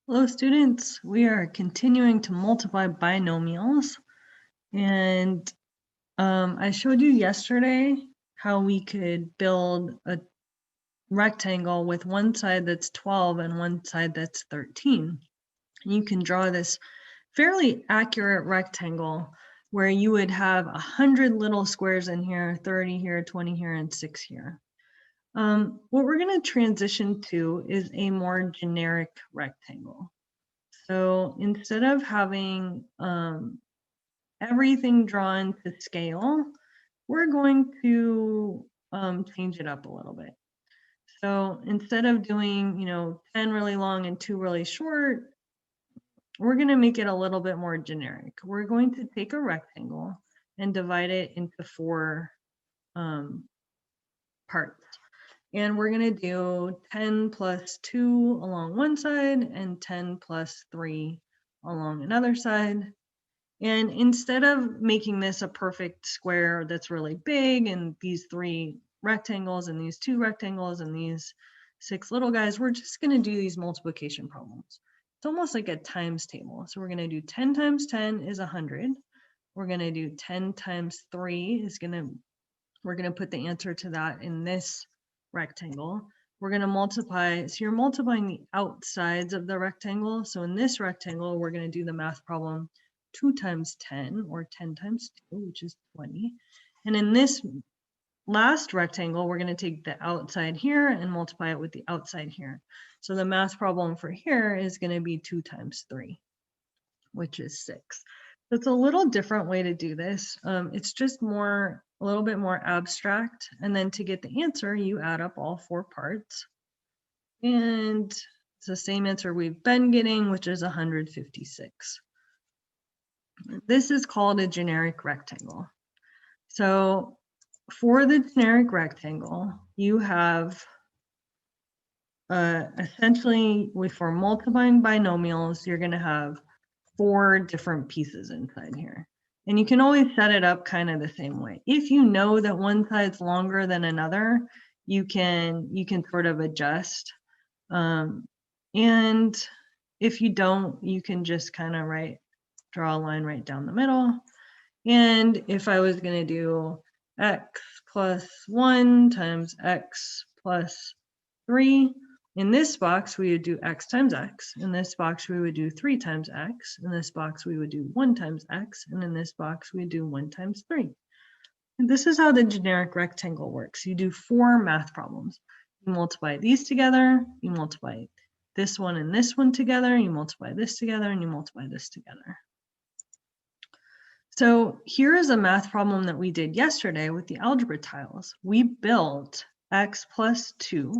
Hello students, we are continuing to multiply binomials, and I showed you yesterday how we could build a rectangle with one side that's 12 and one side that's 13. You can draw this fairly accurate rectangle where you would have 100 little squares in here, 30 here, 20 here, and 6 here. What we're going to transition to is a more generic rectangle. So instead of having everything drawn to scale, we're going to change it up a little bit. So instead of doing, 10 really long and 2 really short, we're going to make it a little bit more generic. We're going to take a rectangle and divide it into 4 parts. And we're going to do 10 plus 2 along one side and 10 plus 3 along another side. And instead of making this a perfect square that's really big and these 3 rectangles and these 2 rectangles and these 6 little guys, we're just going to do these multiplication problems. It's almost like a times table. So we're going to do 10 times 10 is 100. We're going to do 10 times 3 is we're going to put the answer to that in this rectangle. We're going to multiply, so you're multiplying the outsides of the rectangle. So in this rectangle, we're going to do the math problem 2 times 10, or 10 times 2, which is 20. And in this last rectangle, we're going to take the outside here and multiply it with the outside here. So the math problem for here is going to be 2 times 3, which is 6. So it's a little different way to do this. It's just a little bit more abstract. And then to get the answer, you add up all 4 parts. And it's the same answer we've been getting, which is 156. This is called a generic rectangle. So for the generic rectangle, you have essentially, for multiplying binomials, you're going to have 4 different pieces inside here. And you can always set it up kind of the same way. If you know that one side's longer than another, you can sort of adjust. And if you don't, you can just kind of draw a line right down the middle. And if I was going to do x plus 1 times x plus 3, in this box, we would do x times x. In this box, we would do 3 times x. In this box, we would do 1 times x. And in this box, we do 1 times 3. And this is how the generic rectangle works. You do 4 math problems. You multiply these together, you multiply this one and this one together, you multiply this together, and you multiply this together. So here is a math problem that we did yesterday with the algebra tiles. We built x plus 2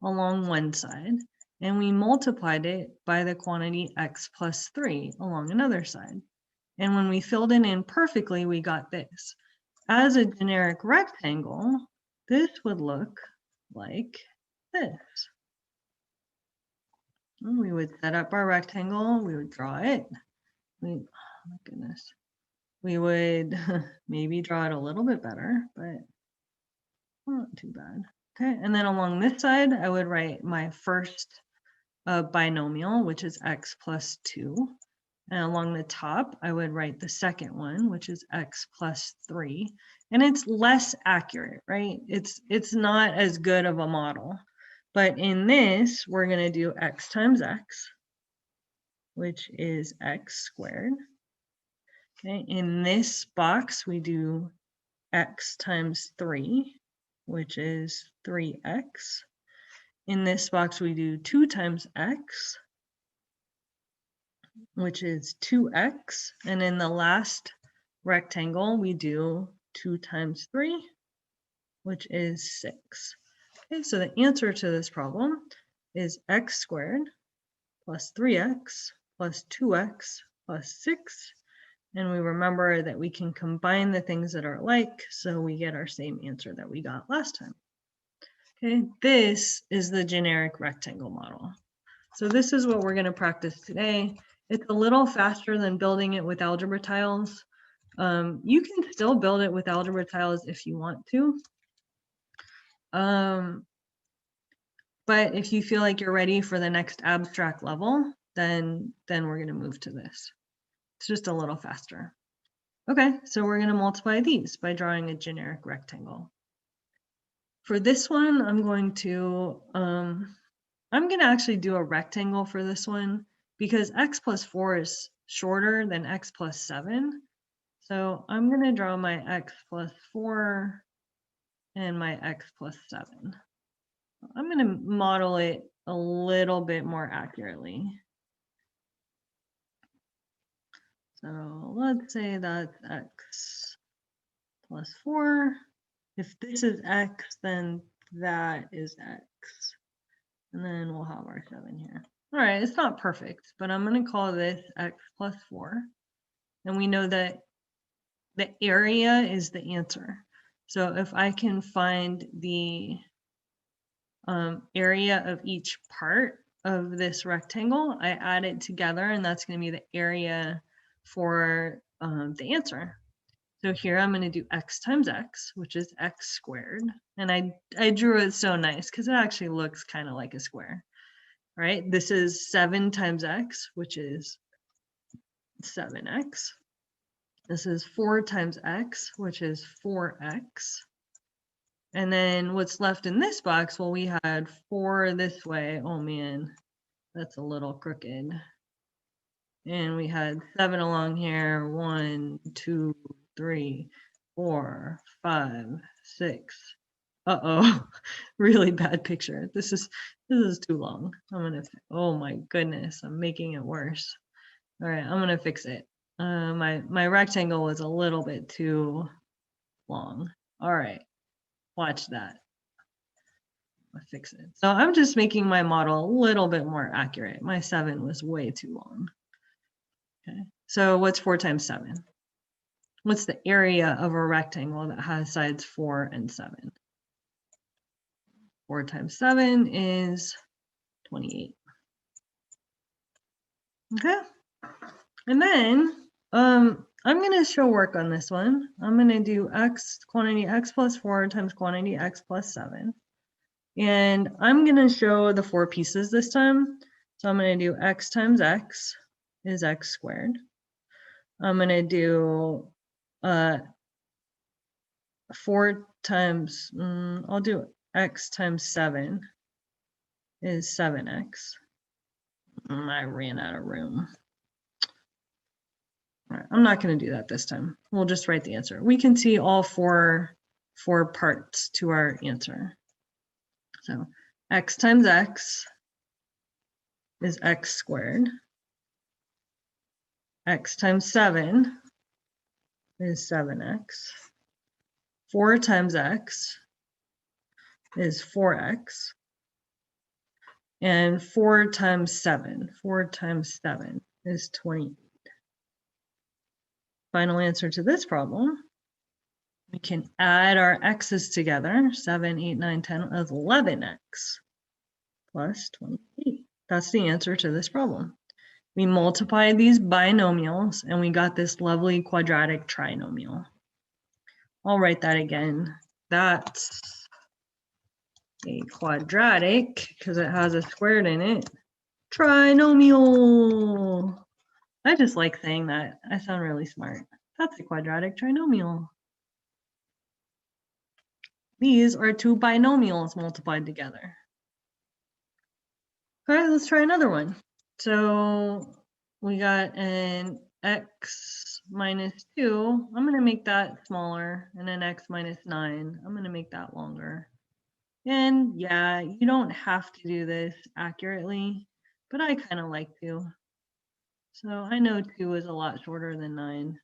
along one side, and we multiplied it by the quantity x plus 3 along another side. And when we filled it in perfectly, we got this. As a generic rectangle, this would look like this. And we would set up our rectangle, we would draw it. Oh my goodness. We would maybe draw it a little bit better, but not too bad. Okay, and then along this side, I would write my first binomial, which is x plus 2. And along the top, I would write the second one, which is x plus 3. And it's less accurate, right? It's not as good of a model. But in this, we're going to do x times x, which is x squared. Okay, in this box, we do x times 3, which is 3x. In this box, we do 2 times x, which is 2x. And in the last rectangle, we do 2 times 3, which is 6. Okay, so the answer to this problem is x squared plus 3x plus 2x plus 6. And we remember that we can combine the things that are alike, so we get our same answer that we got last time. Okay, this is the generic rectangle model. So this is what we're going to practice today. It's a little faster than building it with algebra tiles. You can still build it with algebra tiles if you want to. But if you feel like you're ready for the next abstract level, then we're going to move to this. It's just a little faster. Okay, so we're going to multiply these by drawing a generic rectangle. For this one, I'm going to actually do a rectangle for this one because x plus 4 is shorter than x plus 7. So I'm going to draw my x plus 4 and my x plus 7. I'm going to model it a little bit more accurately. So let's say that's x plus 4. If this is x, then that is x. And then we'll have our 7 here. All right, it's not perfect, but I'm going to call this x plus 4. And we know that the area is the answer. So if I can find the area of each part of this rectangle, I add it together, and that's going to be the area for the answer. So here I'm going to do x times x, which is x squared. And I drew it so nice because it actually looks kind of like a square, right? This is 7 times x, which is 7x. This is 4 times x, which is 4x. And then what's left in this box, well, we had 4 this way. Oh man, that's a little crooked. And we had 7 along here. 1, 2, 3, 4, 5, 6. Uh-oh, really bad picture. This is too long. Oh my goodness, I'm making it worse. All right, I'm gonna fix it. My rectangle was a little bit too long. All right, watch that. I'll fix it. So I'm just making my model a little bit more accurate. My 7 was way too long. Okay, so what's 4 times 7? What's the area of a rectangle that has sides 4 and 7? 4 times 7 is 28. Okay, and then I'm going to show work on this one. I'm going to do quantity x plus 4 times quantity x plus 7. And I'm going to show the 4 pieces this time. So I'm going to do x times x is x squared. I'm going to do 4 times, I'll do x times 7 is 7x. I ran out of room. All right, I'm not going to do that this time. We'll just write the answer. We can see all four parts to our answer. So x times x is x squared. X times 7 is 7x. 4 times x is 4x. And 4 times 7 is 28. Final answer to this problem, we can add our x's together. 7, 8, 9, 10 is 11x plus 28. That's the answer to this problem. We multiplied these binomials and we got this lovely quadratic trinomial. I'll write that again. That's a quadratic, because it has a squared in it, trinomial. I just like saying that. I sound really smart. That's a quadratic trinomial. These are 2 binomials multiplied together. All right, let's try another one. So we got an x minus 2. I'm going to make that smaller, and an x minus 9. I'm going to make that longer. And yeah, you don't have to do this accurately, but I kind of like to. So I know 2 is a lot shorter than 9.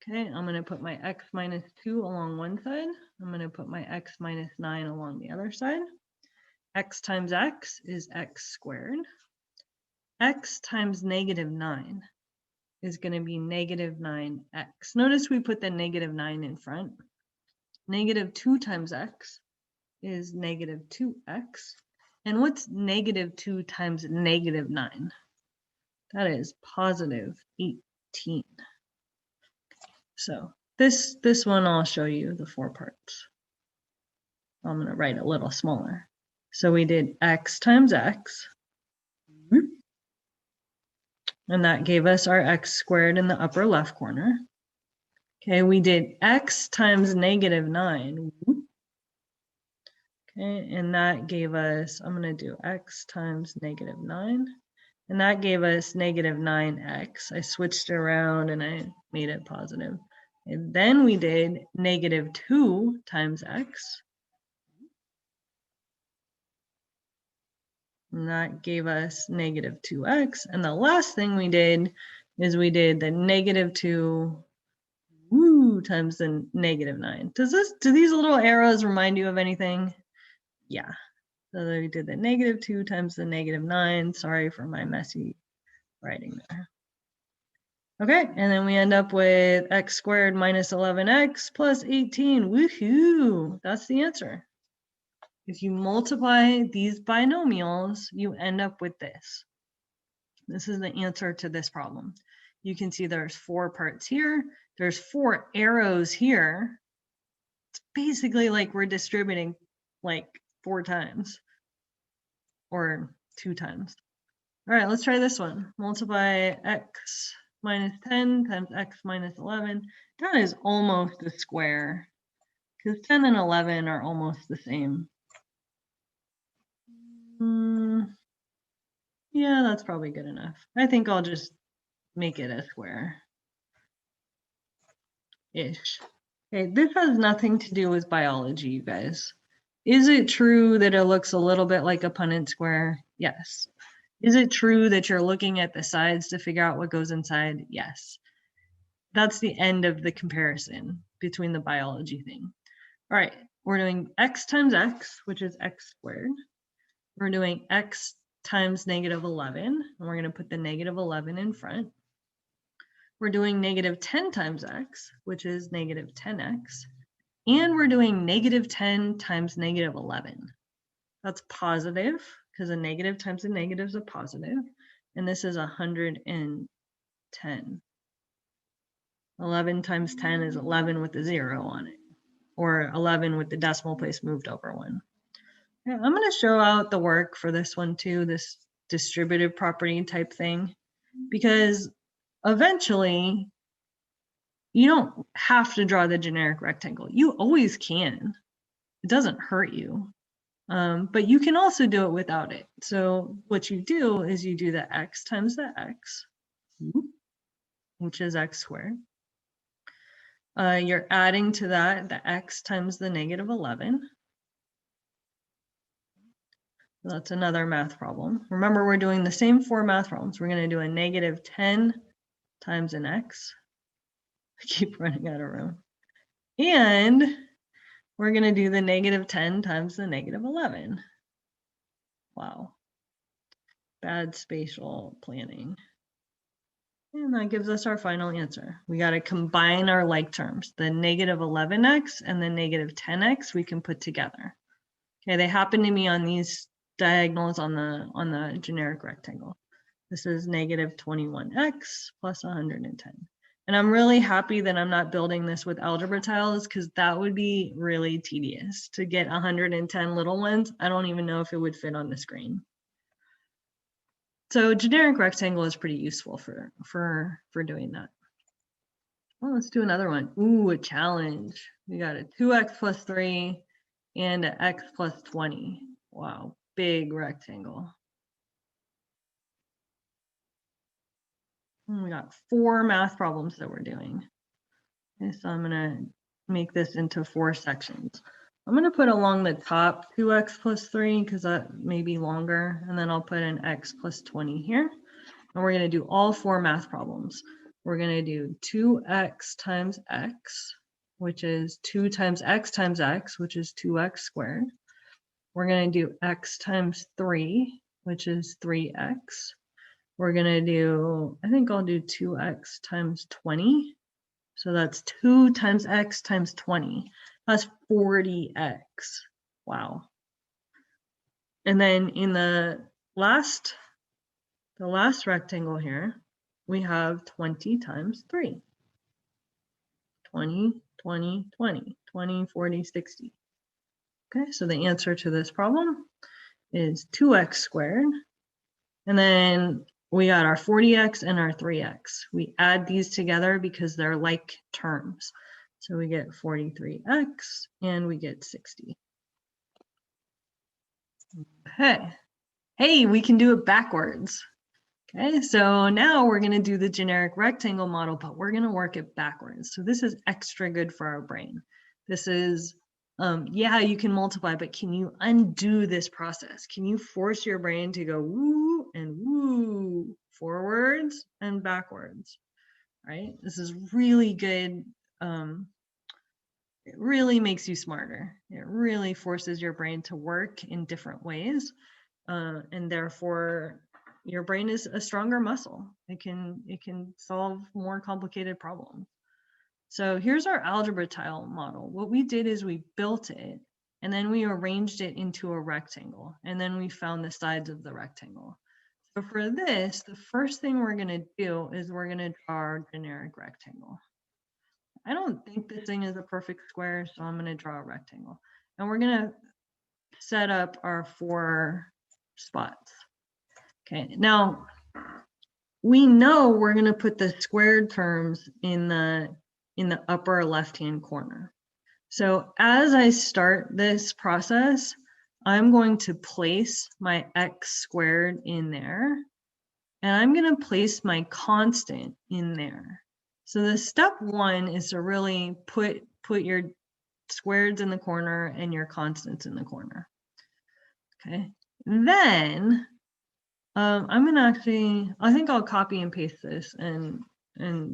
Okay, I'm going to put my x minus 2 along one side. I'm going to put my x minus 9 along the other side. X times x is x squared. X times negative 9 is going to be negative 9x. Notice we put the negative 9 in front. Negative 2 times x is negative 2x. And what's negative 2 times negative 9? That is positive 18. So this one I'll show you the 4 parts. I'm going to write a little smaller. So we did x times x And that gave us our x squared in the upper left corner. Okay, we did x times -9. Okay, and that gave us, I'm going to do x times -9. And that gave us -9x. I switched it around and I made it positive. And then we did -2 times x. And that gave us -2x. And the last thing we did is we did the -2 times the -9. Do these little arrows remind you of anything? Yeah. So we did the -2 times the -9. Sorry for my messy writing there. Okay, and then we end up with x squared minus 11x plus 18. Woohoo! That's the answer. If you multiply these binomials, you end up with this. This is the answer to this problem. You can see there's 4 parts here. There's 4 arrows here. It's basically like we're distributing like 4 times or 2 times. All right, let's try this one. Multiply x minus 10 times x minus 11. That is almost a square because 10 and 11 are almost the same. Yeah, that's probably good enough. I think I'll just make it a square. Ish. Okay, this has nothing to do with biology, you guys. Is it true that it looks a little bit like a Punnett square? Yes. Is it true that you're looking at the sides to figure out what goes inside? Yes. That's the end of the comparison between the biology thing. All right, we're doing x times x, which is x squared. We're doing x times -11, and we're going to put the -11 in front. We're doing -10 times x, which is -10x. And we're doing -10 times -11. That's positive, because a negative times a negative is a positive. And this is 110. 11 times 10 is 11 with a 0 on it, or 11 with the decimal place moved over 1. Yeah, I'm going to show out the work for this one too, this distributive property type thing, because eventually you don't have to draw the generic rectangle. You always can. It doesn't hurt you. But you can also do it without it. So what you do is you do the x times the x, which is x squared. You're adding to that the x times the -11. So that's another math problem. Remember, we're doing the same 4 math problems. We're going to do a -10 times an x. I keep running out of room. And we're going to do the -10 times the -11. Wow. Bad spatial planning. And that gives us our final answer. We got to combine our like terms. The -11x and the -10x we can put together. Okay, they happen to be on these diagonals on the generic rectangle. This is -21x plus 110. And I'm really happy that I'm not building this with algebra tiles, because that would be really tedious to get 110 little ones. I don't even know if it would fit on the screen. So generic rectangle is pretty useful for doing that. Well, let's do another one. Ooh, a challenge. We got a 2x plus 3 and an x plus 20. Wow, big rectangle. And we got 4 math problems that we're doing. Okay, so I'm gonna make this into 4 sections. I'm gonna put along the top 2x plus 3 because that may be longer, and then I'll put an x plus 20 here. And we're gonna do all 4 math problems. We're gonna do 2x times x, which is 2 times x, which is 2x squared. We're gonna do x times 3, which is 3x. We're gonna do, I think I'll do 2x times 20. So that's 2 times x times 20. That's 40x. Wow. And then in the last rectangle here, we have 20 times 3. 20, 20, 20, 20, 40, 60. Okay, so the answer to this problem is 2x squared. And then we got our 40x and our 3x. We add these together because they're like terms. So we get 43x and we get 60. Okay. Hey, we can do it backwards. Okay, so now we're going to do the generic rectangle model, but we're going to work it backwards. So this is extra good for our brain. This is, yeah, you can multiply, but can you undo this process? Can you force your brain to go woo and woo, forwards and backwards, right? This is really good. It really makes you smarter. It really forces your brain to work in different ways. And therefore your brain is a stronger muscle. It can solve more complicated problems. So here's our algebra tile model. What we did is we built it and then we arranged it into a rectangle and then we found the sides of the rectangle. So for this, the first thing we're going to do is we're going to draw our generic rectangle. I don't think this thing is a perfect square, so I'm going to draw a rectangle. And we're going to set up our 4 spots. Okay, now we know we're going to put the squared terms in the upper left-hand corner. So as I start this process, I'm going to place my x squared in there, and I'm going to place my constant in there. So the step 1 is to really put your squareds in the corner and your constants in the corner. Okay, then I'm going to actually, I think I'll copy and paste this and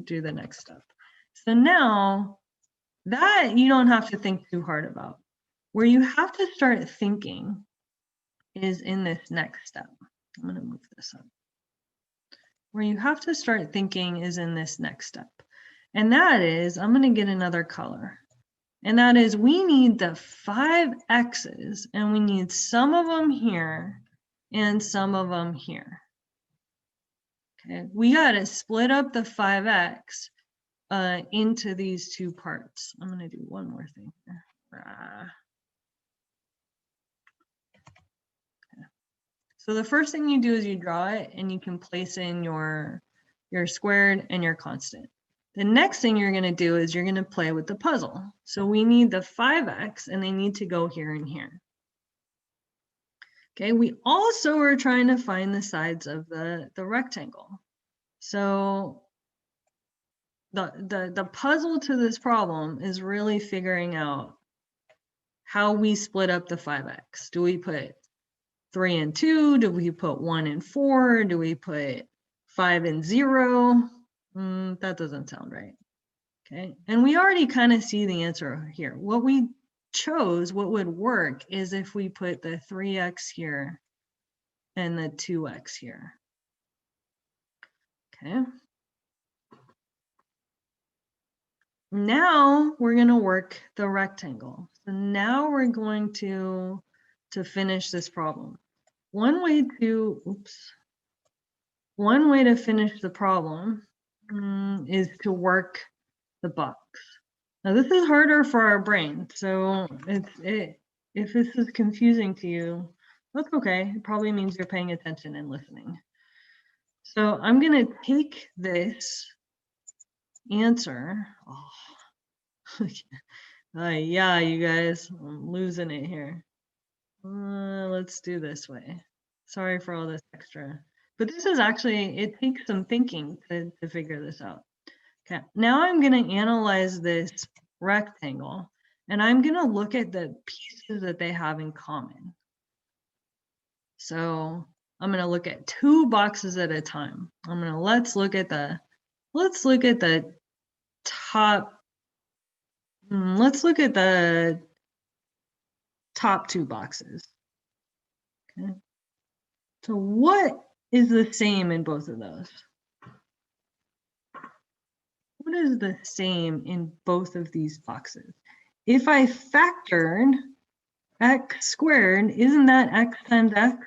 do the next step. So now that you don't have to think too hard about. Where you have to start thinking is in this next step. I'm going to move this up. Where you have to start thinking is in this next step. And that is, I'm going to get another color. And that is, we need the 5 x's and we need some of them here and some of them here. Okay, we got to split up the 5x into these 2 parts. I'm going to do one more thing here. Okay. So the first thing you do is you draw it and you can place in your squared and your constant. The next thing you're going to do is you're going to play with the puzzle. So we need the 5x and they need to go here and here. Okay, we also are trying to find the sides of the rectangle. So the puzzle to this problem is really figuring out how we split up the 5x. Do we put 3 and 2? Do we put 1 and 4? Do we put 5 and 0? That doesn't sound right. Okay, and we already kind of see the answer here. What we chose, what would work, is if we put the 3x here and the 2x here. Okay. Now we're going to work the rectangle. So now we're going to finish this problem. One way to finish the problem is to work the box. Now this is harder for our brain, so if this is confusing to you, that's okay. It probably means you're paying attention and listening. So I'm going to take this answer. Yeah, you guys, I'm losing it here. Let's do this way. Sorry for all this extra. But this is actually, it takes some thinking to figure this out. Okay, now I'm going to analyze this rectangle and I'm going to look at the pieces that they have in common. So I'm going to look at 2 boxes at a time. Let's look at the top. Let's look at the top 2 boxes. Okay. So what is the same in both of those? What is the same in both of these boxes? If I factored x squared, isn't that x times x?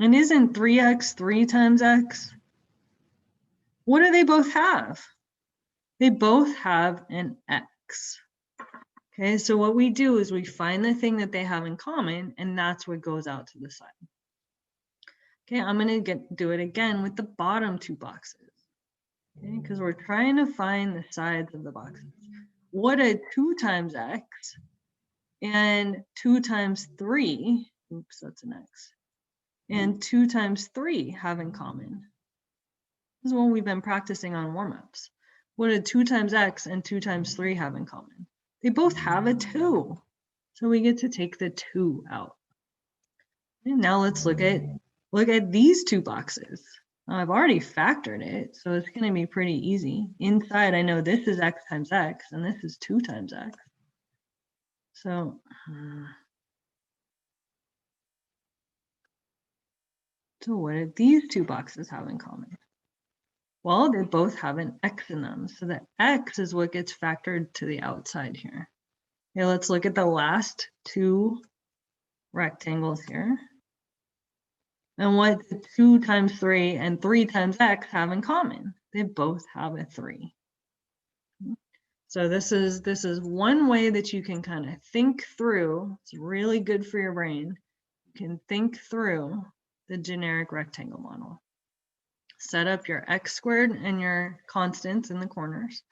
And isn't 3x 3 times x? What do they both have? They both have an x. Okay, so what we do is we find the thing that they have in common, and that's what goes out to the side. Okay, I'm going to do it again with the bottom two boxes. Okay, because we're trying to find the sides of the boxes. What do 2 times x and 2 times 3, oops, that's an x, and 2 times 3 have in common? This is what we've been practicing on warm-ups. What do 2 times x and 2 times 3 have in common? They both have a 2. So we get to take the 2 out. And now let's look at these two boxes. I've already factored it, so it's going to be pretty easy. Inside, I know this is x times x, and this is 2 times x. So what do these two boxes have in common? Well, they both have an x in them, so the x is what gets factored to the outside here. Okay, let's look at the last two rectangles here. And what 2 times 3 and 3 times x have in common? They both have a 3. So this is one way that you can kind of think through. It's really good for your brain. You can think through the generic rectangle model. Set up your x squared and your constants in the corners.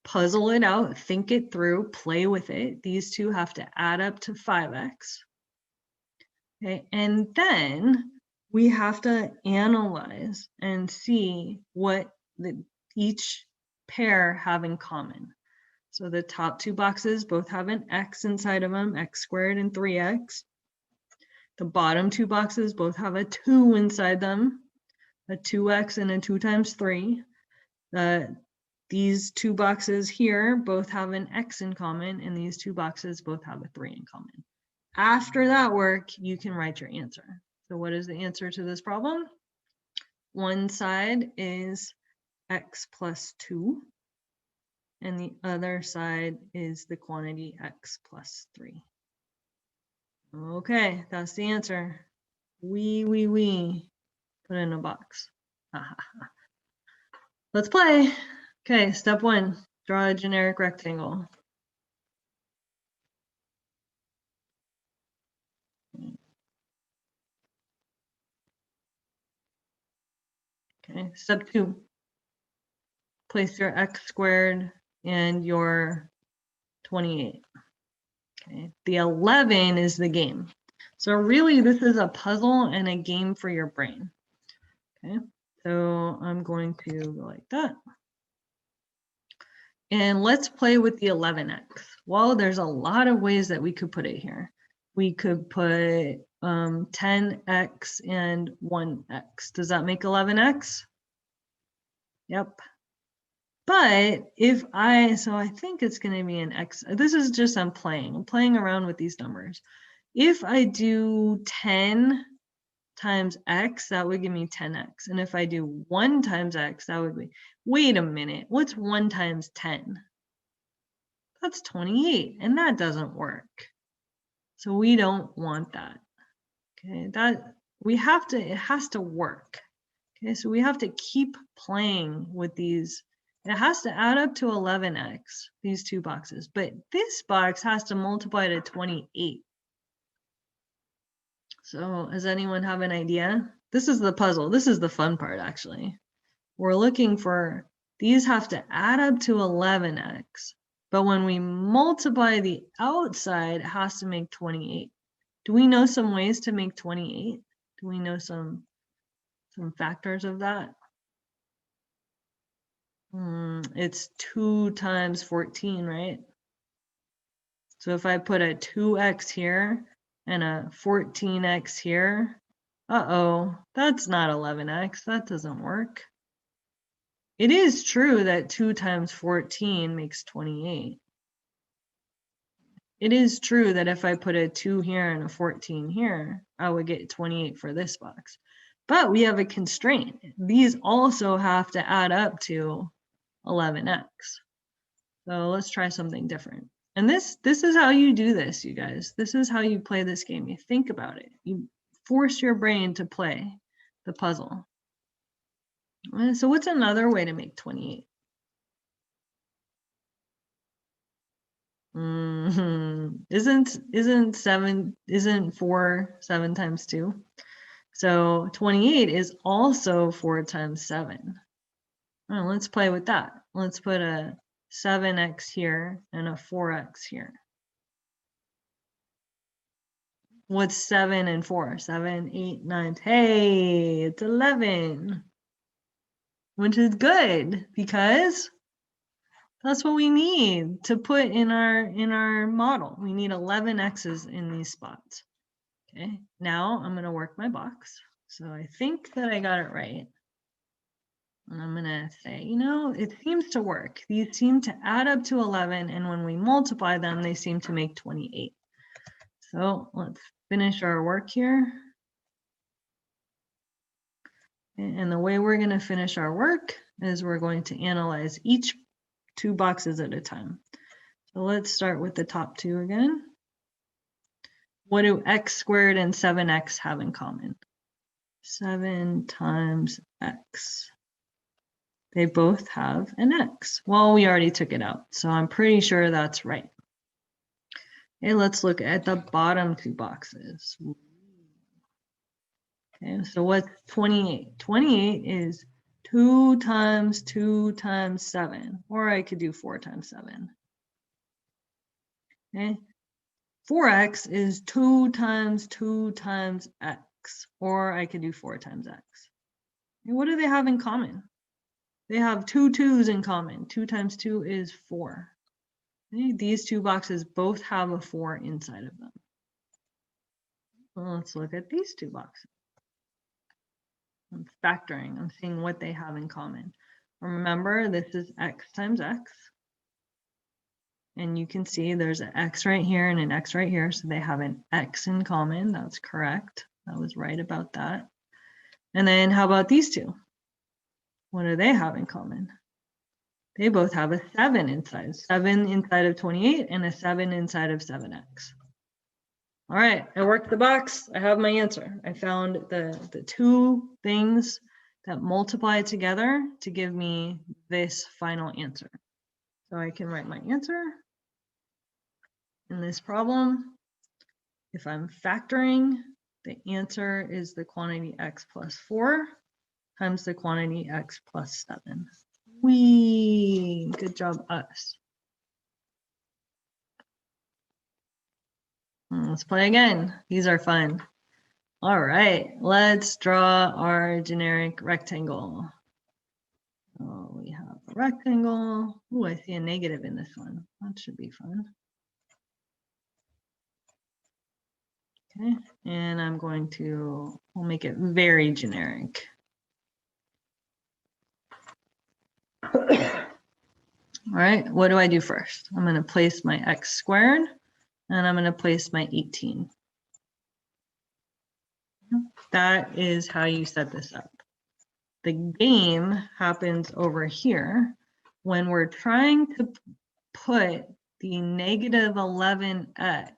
Puzzle it out, think it through, play with it. These two have to add up to 5x. Okay, and then we have to analyze and see what each pair have in common. So the top two boxes both have an x inside of them, x squared and 3x. The bottom two boxes both have a 2 inside them, a 2x and a 2 times 3. These two boxes here both have an x in common, and these two boxes both have a 3 in common. After that work, you can write your answer. So what is the answer to this problem? One side is x plus 2, and the other side is the quantity x plus 3. Okay, that's the answer. We put in a box. Let's play. Okay, step 1, draw a generic rectangle. Okay, step 2, place your x squared and your 28. Okay, the 11 is the game. So really this is a puzzle and a game for your brain. Okay, so I'm going to go like that. And let's play with the 11x. Well, there's a lot of ways that we could put it here. We could put 10x and 1x. Does that make 11x? Yep. But if so I think it's going to be an x. This is just, I'm playing around with these numbers. If I do 10 times x, that would give me 10x. And if I do 1 times x, that would be, wait a minute, what's 1 times 10? That's 28, and that doesn't work. So we don't want that. Okay, it has to work. Okay, so we have to keep playing with these. It has to add up to 11x, these two boxes, but this box has to multiply to 28. So does anyone have an idea? This is the puzzle. This is the fun part, actually. We're looking for, these have to add up to 11x, but when we multiply the outside, it has to make 28. Do we know some ways to make 28? Do we know some factors of that? It's 2 times 14, right? So if I put a 2x here and a 14x here, that's not 11x. That doesn't work. It is true that 2 times 14 makes 28. It is true that if I put a 2 here and a 14 here, I would get 28 for this box. But we have a constraint. These also have to add up to 11x. So let's try something different. And this is how you do this, you guys. This is how you play this game. You think about it. You force your brain to play the puzzle. So what's another way to make 28? Isn't 4 7 times 2? So 28 is also 4 times 7. Oh, let's play with that. Let's put a 7x here and a 4x here. What's 7 and 4? 7, 8, 9. Hey, it's 11. Which is good because that's what we need to put in our model. We need 11 x's in these spots. Okay, now I'm going to work my box. So I think that I got it right. And I'm going to say, you know, it seems to work. These seem to add up to 11, and when we multiply them, they seem to make 28. So let's finish our work here. And the way we're going to finish our work is we're going to analyze each 2 boxes at a time. So let's start with the top 2 again. What do x squared and 7x have in common? 7 times x. They both have an x. Well, we already took it out, so I'm pretty sure that's right. Okay, let's look at the bottom 2 boxes. Okay, so what's 28? 28 is 2 times 2 times 7, or I could do 4 times 7. Okay, 4x is 2 times 2 times x, or I could do 4 times x. And what do they have in common? They have 2 2's in common. 2 times 2 is 4. Okay, these 2 boxes both have a 4 inside of them. Well, let's look at these 2 boxes. I'm factoring. I'm seeing what they have in common. Remember, this is x times x. And you can see there's an x right here and an x right here. So they have an x in common. That's correct. I was right about that. And then how about these 2? What do they have in common? They both have a 7 inside. 7 inside of 28 and a 7 inside of 7x. All right, I worked the box. I have my answer. I found the 2 things that multiply together to give me this final answer. So I can write my answer in this problem. If I'm factoring, the answer is the quantity x plus 4 times the quantity x plus 7. Whee! Good job, us. Let's play again. These are fun. All right, let's draw our generic rectangle. Oh, we have a rectangle. Oh, I see a negative in this one. That should be fun. Okay, and I'm going to, we'll make it very generic. All right, what do I do first? I'm going to place my x squared, and I'm going to place my 18. That is how you set this up. The game happens over here when we're trying to put the negative 11x,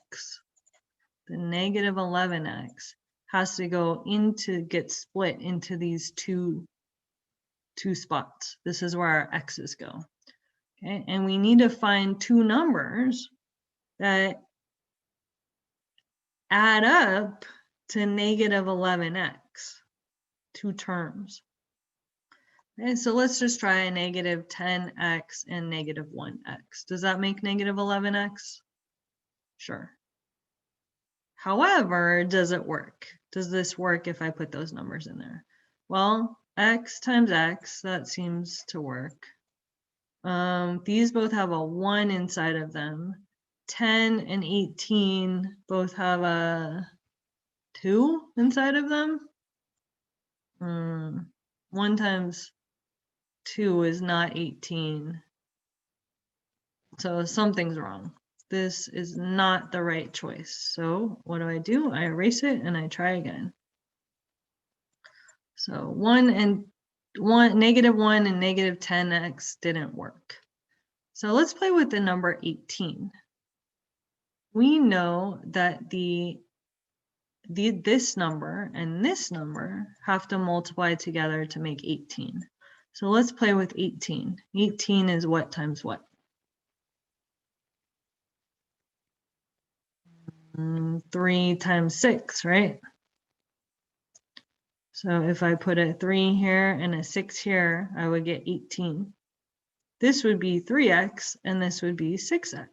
the negative 11x has to go into, get split into these two spots. This is where our x's go. Okay, and we need to find 2 numbers that add up to negative 11x, 2 terms. Okay, so let's just try a negative 10x and negative 1x. Does that make negative 11x? Sure. However, does it work? Does this work if I put those numbers in there? Well, x times x, that seems to work. These both have a 1 inside of them. 10 and 18 both have a 2 inside of them. 1 times 2 is not 18. So something's wrong. This is not the right choice. So what do? I erase it and I try again. So negative 1 and negative 10x didn't work. So let's play with the number 18. We know that this number and this number have to multiply together to make 18. So let's play with 18. 18 is what times what? 3 times 6, right? So if I put a 3 here and a 6 here, I would get 18. This would be 3x, and this would be 6x.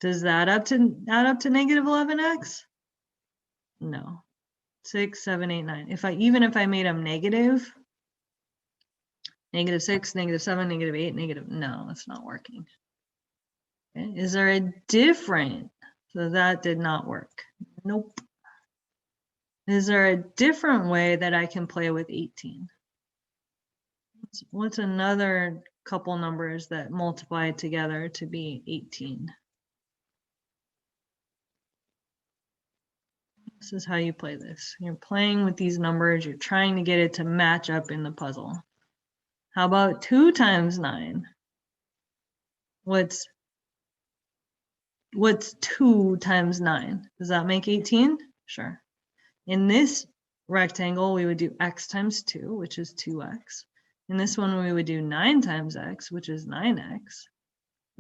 Does that add up to negative 11x? No. 6, 7, 8, 9. Even if I made them negative, negative 6, negative 7, negative 8, negative, no, it's not working. Okay. Is there a different? So that did not work. Nope. Is there a different way that I can play with 18? What's another couple numbers that multiply together to be 18? This is how you play this. You're playing with these numbers. You're trying to get it to match up in the puzzle. How about 2 times 9? What's 2 times 9? Does that make 18? Sure. In this rectangle, we would do x times 2, which is 2x. In this one, we would do 9 times x, which is 9x.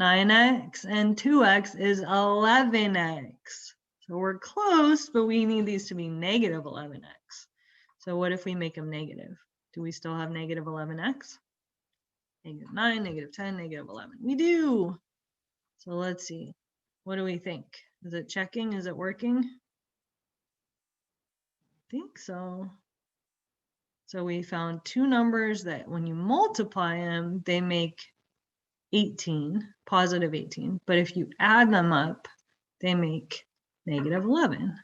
9x and 2x is 11x. So we're close, but we need these to be negative 11x. So what if we make them negative? Do we still have negative 11x? Negative 9, negative 10, negative 11. We do. So let's see. What do we think? Is it checking? Is it working? I think so. So we found two numbers that when you multiply them, they make 18, positive 18. But if you add them up, they make negative 11.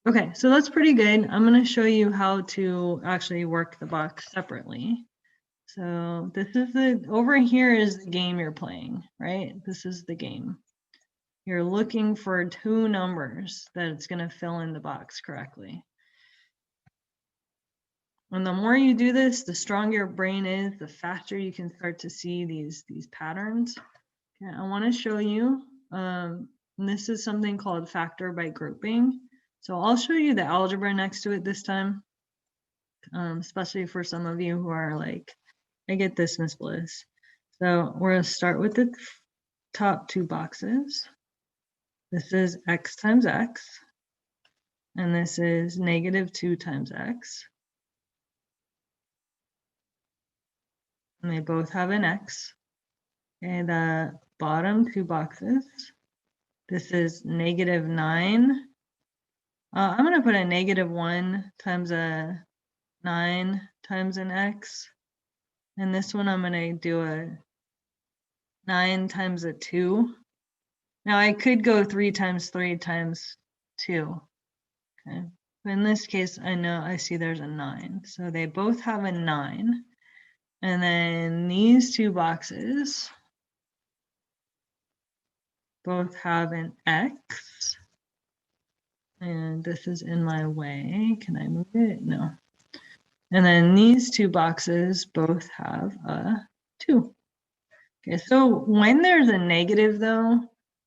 Okay, so that's pretty good. I'm going to show you how to actually work the box separately. So this is over here is the game you're playing, right? This is the game. You're looking for two numbers that it's going to fill in the box correctly. And the more you do this, the stronger your brain is, the faster you can start to see these patterns. Okay, I want to show you, and this is something called factor by grouping. So I'll show you the algebra next to it this time, especially for some of you who are like, I get this, Miss Bliss. So we're going to start with the top two boxes. This is x times x, and this is negative 2 times x. And they both have an x. And the bottom two boxes, this is negative 9. I'm going to put a negative 1 times a 9 times an x. And this one I'm going to do a 9 times a 2. Now I could go 3 times 3 times 2. Okay. But in this case, I see there's a 9. So they both have a 9. And then these two boxes both have an x. And this is in my way. Can I move it? No. And then these two boxes both have a 2. Okay, so when there's a negative though,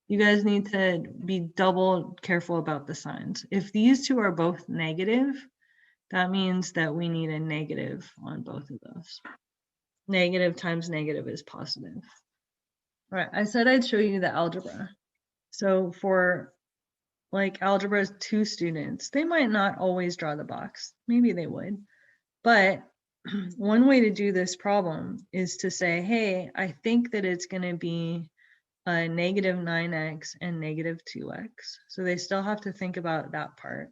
you guys need to be double careful about the signs. If these two are both negative, that means that we need a negative on both of those. Negative times negative is positive. All right, I said I'd show you the algebra. So for like algebra 2 students, they might not always draw the box. Maybe they would. But one way to do this problem is to say, hey, I think that it's going to be a negative 9x and negative 2x. So they still have to think about that part.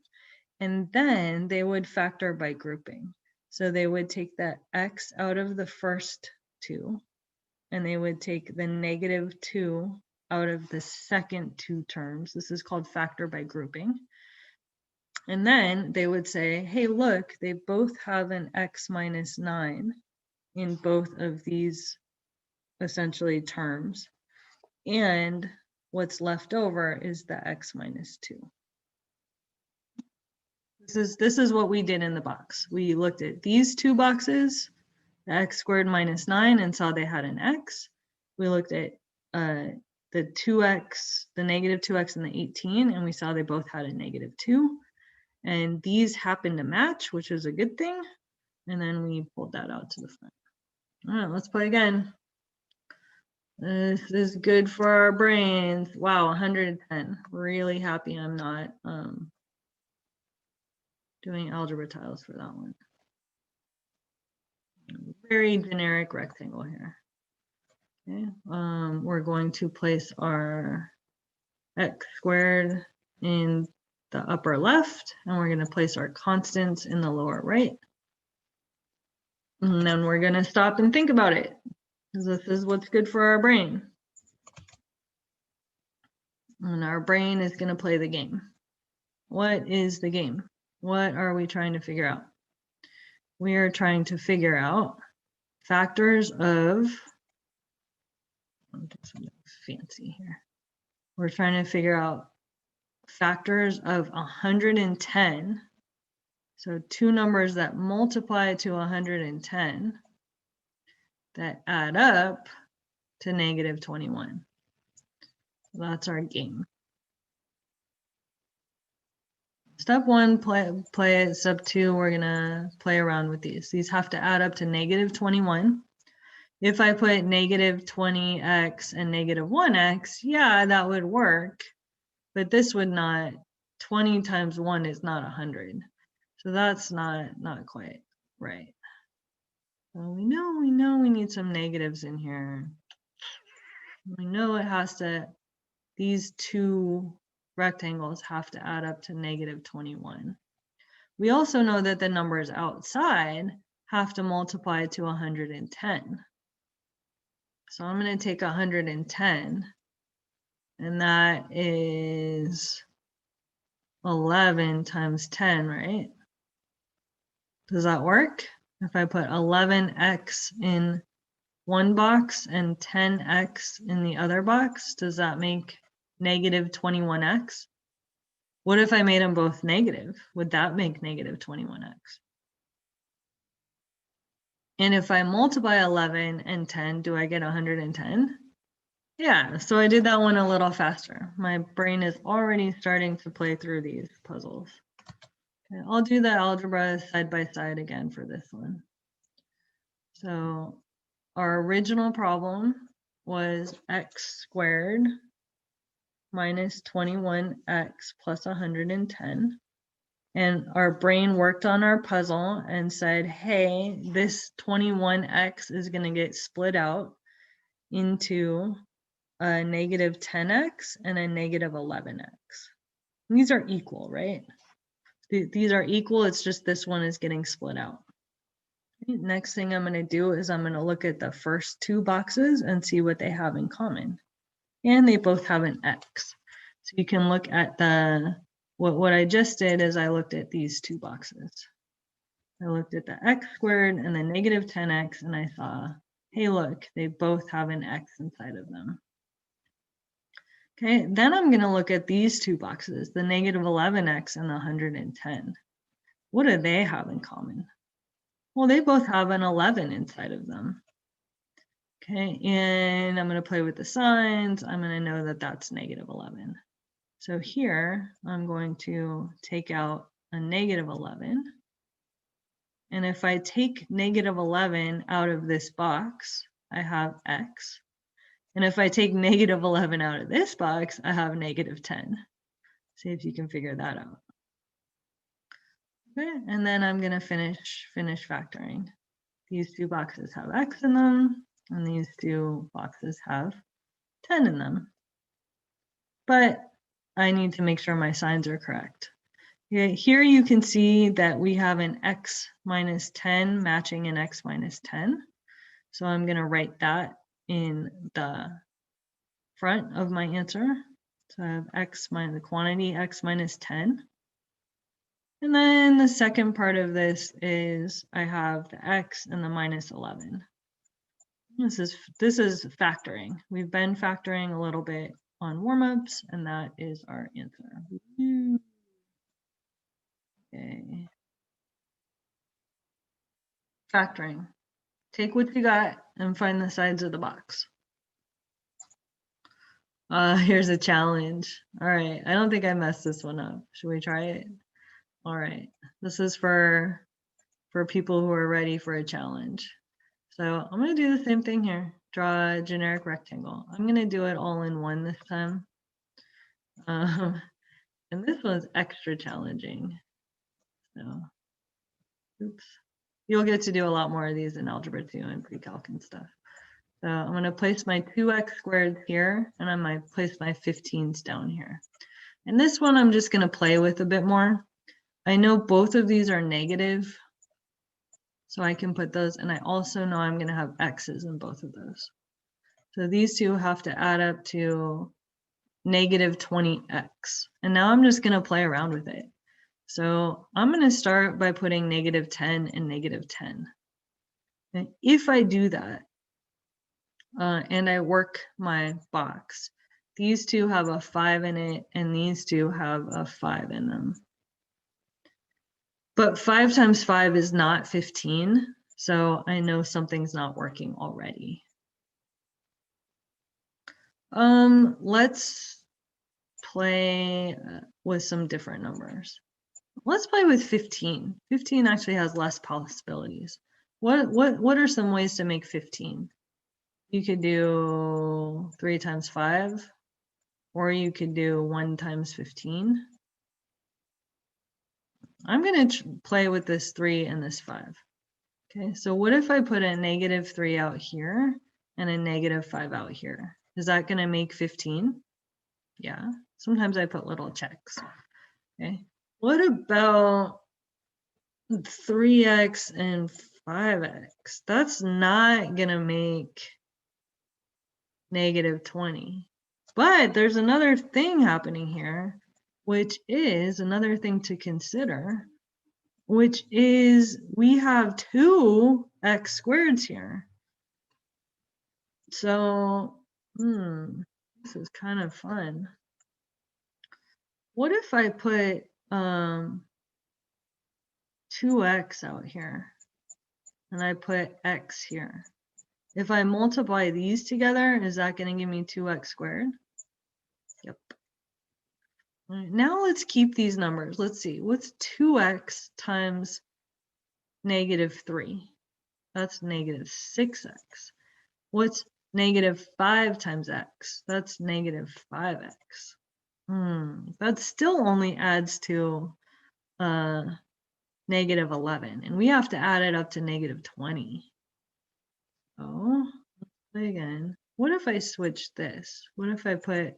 And then they would factor by grouping. So they would take that x out of the first two, and they would take the negative 2 out of the second two terms. This is called factor by grouping. And then they would say, hey, look, they both have an x minus 9 in both of these essentially terms. And what's left over is the x minus 2. This is what we did in the box. We looked at these two boxes, the x squared minus 9, and saw they had an x. We looked at the 2x, the negative 2x and the 18, and we saw they both had a negative 2. And these happen to match, which is a good thing. And then we pulled that out to the front. All right, let's play again. This is good for our brains. Wow, 110. Really happy I'm not doing algebra tiles for that one. Very generic rectangle here. Okay, we're going to place our x squared in the upper left, and we're going to place our constants in the lower right. And then we're going to stop and think about it, because this is what's good for our brain. And our brain is going to play the game. What is the game? What are we trying to figure out? We are trying to figure out factors of, I'll do something fancy here. We're trying to figure out factors of 110. So two numbers that multiply to 110 that add up to negative 21. That's our game. Step one, play it. Step two, we're gonna play around with these. These have to add up to negative 21. If I put negative 20x and negative 1x, yeah, that would work. But this would not. 20 times 1 is not 100. So that's not quite right. So we know we need some negatives in here. We know it has to, these two rectangles have to add up to negative 21. We also know that the numbers outside have to multiply to 110. So I'm going to take 110, and that is 11 times 10, right? Does that work? If I put 11x in one box and 10x in the other box, does that make negative 21x? What if I made them both negative? Would that make negative 21x? And if I multiply 11 and 10, do I get 110? Yeah, so I did that one a little faster. My brain is already starting to play through these puzzles. Okay, I'll do the algebra side by side again for this one. So our original problem was x squared minus 21x plus 110. And our brain worked on our puzzle and said, hey, this 21x is going to get split out into a negative 10x and a negative 11x. These are equal, right? These are equal, it's just this one is getting split out. Okay, next thing I'm going to do is I'm going to look at the first two boxes and see what they have in common. And they both have an x. So you can look at the, what I just did is I looked at these two boxes. I looked at the x squared and the negative 10x, and I saw, hey, look, they both have an x inside of them. Okay, then I'm going to look at these two boxes, the negative 11x and the 110. What do they have in common? Well, they both have an 11 inside of them. Okay, and I'm going to play with the signs. I'm going to know that that's negative 11. So here, I'm going to take out a negative 11. And if I take negative 11 out of this box, I have x. And if I take negative 11 out of this box, I have negative 10. See if you can figure that out. Okay, and then I'm going to finish factoring. These two boxes have x in them, and these two boxes have 10 in them. But I need to make sure my signs are correct. Okay, here you can see that we have an x minus 10 matching an x minus 10. So I'm going to write that in the front of my answer. So I have x minus the quantity x minus 10. And then the second part of this is I have the x and the minus 11. This is factoring. We've been factoring a little bit on warm-ups, and that is our answer. Okay. Factoring. Take what you got and find the sides of the box. Here's a challenge. All right, I don't think I messed this one up. Should we try it? All right, this is for people who are ready for a challenge. So I'm going to do the same thing here. Draw a generic rectangle. I'm going to do it all in one this time. And this one's extra challenging. So, oops. You'll get to do a lot more of these in Algebra 2 and pre-calc and stuff. So I'm going to place my 2x squared here, and I'm going to place my 15s down here. And this one I'm just going to play with a bit more. I know both of these are negative, so I can put those, and I also know I'm going to have x's in both of those. So these two have to add up to negative 20x. And now I'm just going to play around with it. So I'm going to start by putting negative 10 and negative 10. And if I do that, and I work my box, these two have a 5 in it, and these two have a 5 in them. But 5 times 5 is not 15, so I know something's not working already. Let's play with some different numbers. Let's play with 15. 15 actually has less possibilities. What are some ways to make 15? You could do 3 times 5, or you could do 1 times 15. I'm going to play with this 3 and this 5. Okay, so what if I put a negative 3 out here and a negative 5 out here? Is that going to make 15? Yeah, sometimes I put little checks. Okay, what about 3x and 5x? That's not going to make negative 20. But there's another thing happening here, which is another thing to consider, which is we have 2 x squareds here. So, this is kind of fun. What if I put 2x out here and I put x here? If I multiply these together, is that going to give me 2x squared? Yep. All right, now let's keep these numbers. Let's see, what's 2x times negative 3? That's negative 6x. What's negative 5 times x? That's negative 5x. That still only adds to negative 11, and we have to add it up to negative 20. Oh, let's play again. What if I switch this? What if I put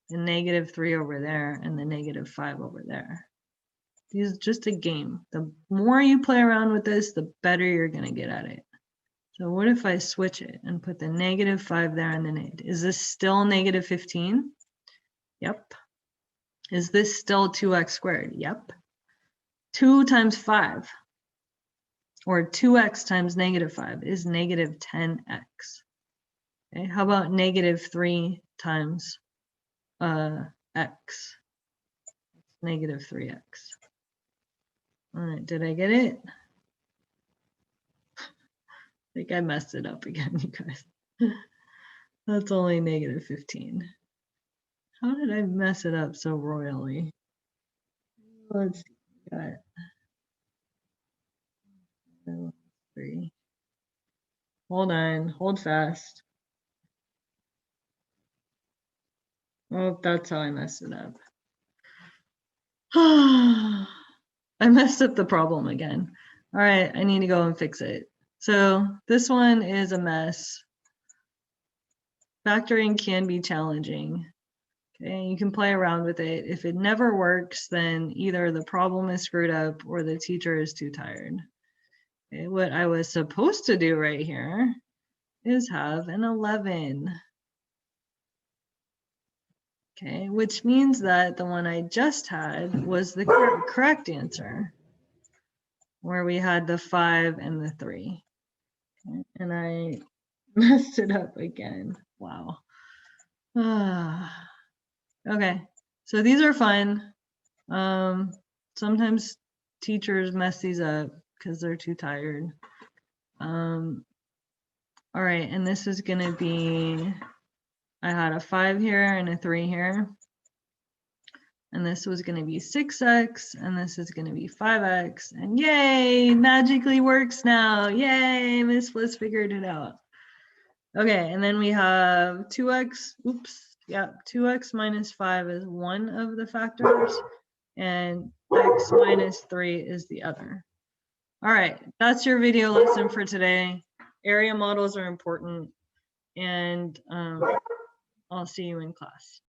the negative 3 over there and the negative 5 over there? This is just a game. The more you play around with this, the better you're going to get at it. So what if I switch it and put the negative 5 there and then is this still negative 15? Yep. Is this still 2x squared? Yep. 2 times 5, or 2x times negative 5, is negative 10x. Okay, how about negative 3 times x? Negative 3x. All right, did I get it? I think I messed it up again, you guys. That's only negative 15. How did I mess it up so royally? Let's see. Got it. 3. Hold on, hold fast. Oh, that's how I messed it up. I messed up the problem again. All right, I need to go and fix it. So this one is a mess. Factoring can be challenging. Okay, you can play around with it. If it never works, then either the problem is screwed up or the teacher is too tired. Okay, what I was supposed to do right here is have an 11. Okay, which means that the one I just had was the correct answer, where we had the 5 and the 3. Okay, and I messed it up again. Wow. Okay, so these are fun. Sometimes teachers mess these up because they're too tired. All right, and this is gonna be, I had a 5 here and a 3 here. And this was gonna be 6x, and this is gonna be 5x, and yay, magically works now. Yay, Miss Bliss figured it out. Okay, and then we have 2x, oops, yeah, 2x minus 5 is one of the factors, and x minus 3 is the other. All right, that's your video lesson for today. Area models are important, and I'll see you in class.